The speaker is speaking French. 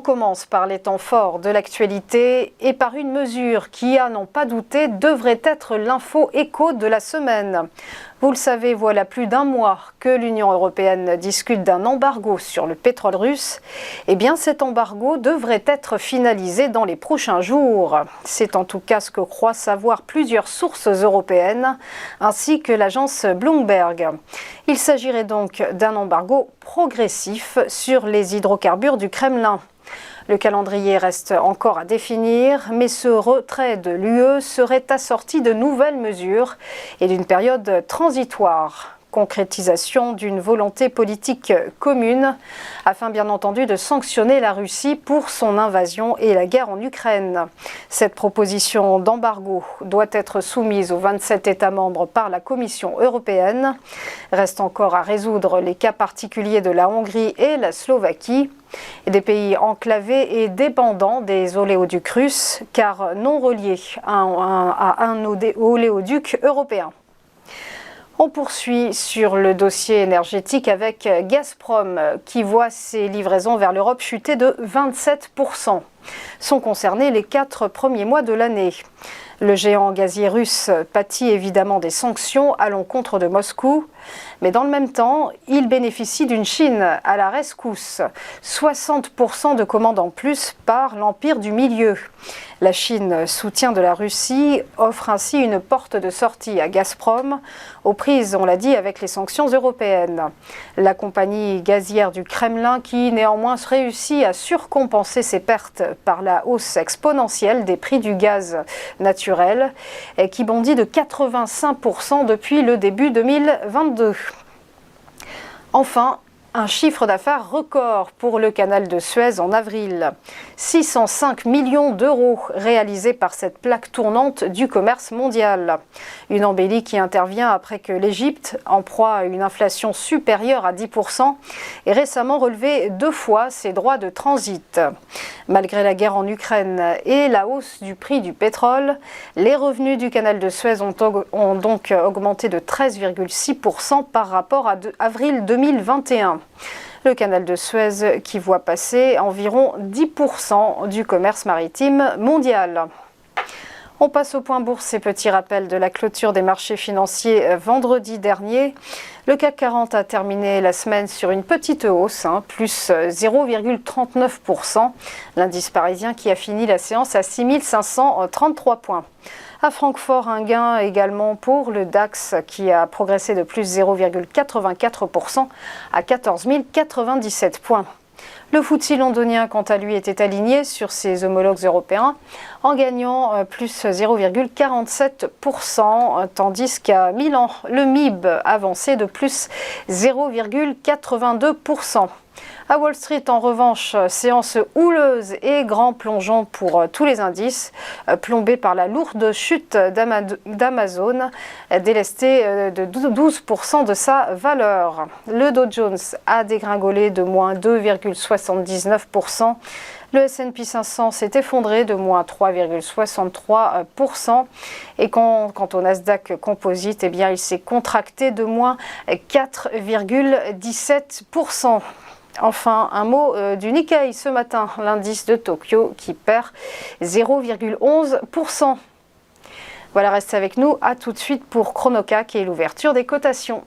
commence par les temps forts de l'actualité et par une mesure qui, à n'en pas douter, devrait être l'info écho de la semaine. Vous le savez, voilà plus d'un mois que l'Union européenne discute d'un embargo sur le pétrole russe. Eh bien, cet embargo devrait être finalisé dans les prochains jours. C'est en tout cas ce que croient savoir plusieurs sources européennes, ainsi que l'agence Bloomberg. Il s'agirait donc d'un embargo progressif sur les hydrocarbures du Kremlin. Le calendrier reste encore à définir, mais ce retrait de l'UE serait assorti de nouvelles mesures et d'une période transitoire. Concrétisation d'une volonté politique commune, afin bien entendu de sanctionner la Russie pour son invasion et la guerre en Ukraine. Cette proposition d'embargo doit être soumise aux 27 États membres par la Commission européenne. Reste encore à résoudre les cas particuliers de la Hongrie et la Slovaquie, et des pays enclavés et dépendants des oléoducs russes, car non reliés à un oléoduc européen. On poursuit sur le dossier énergétique avec Gazprom qui voit ses livraisons vers l'Europe chuter de 27%. Sont concernés les 4 premiers mois de l'année. Le géant gazier russe pâtit évidemment des sanctions à l'encontre de Moscou, mais dans le même temps, il bénéficie d'une Chine à la rescousse. 60% de commandes en plus par l'Empire du Milieu. La Chine, soutien de la Russie, offre ainsi une porte de sortie à Gazprom, aux prises, on l'a dit, avec les sanctions européennes. La compagnie gazière du Kremlin qui néanmoins réussit à surcompenser ses pertes par la hausse exponentielle des prix du gaz naturel, et qui bondit de 85% depuis le début 2022. Enfin, un chiffre d'affaires record pour le canal de Suez en avril. 605 millions d'euros réalisés par cette plaque tournante du commerce mondial. Une embellie qui intervient après que l'Égypte, en proie à une inflation supérieure à 10%, ait récemment relevé 2 fois ses droits de transit. Malgré la guerre en Ukraine et la hausse du prix du pétrole, les revenus du canal de Suez ont donc augmenté de 13,6% par rapport à avril 2021. Le canal de Suez qui voit passer environ 10% du commerce maritime mondial. On passe au point bourse et petit rappel de la clôture des marchés financiers vendredi dernier. Le CAC 40 a terminé la semaine sur une petite hausse, plus 0,39%. L'indice parisien qui a fini la séance à 6533 points. À Francfort, un gain également pour le DAX qui a progressé de plus 0,84% à 14 097 points. Le FTSE londonien, quant à lui, était aligné sur ses homologues européens en gagnant plus 0,47%, tandis qu'à Milan, le MIB avançait de plus 0,82%. À Wall Street, en revanche, séance houleuse et grand plongeon pour tous les indices, plombés par la lourde chute d'Amazon, délesté de 12% de sa valeur. Le Dow Jones a dégringolé de moins 2,79%. Le S&P 500 s'est effondré de moins 3,63%. Et quant au Nasdaq Composite, il s'est contracté de moins 4,17%. Enfin, un mot du Nikkei ce matin, l'indice de Tokyo qui perd 0,11%. Voilà, restez avec nous, à tout de suite pour Chronoca qui est l'ouverture des cotations.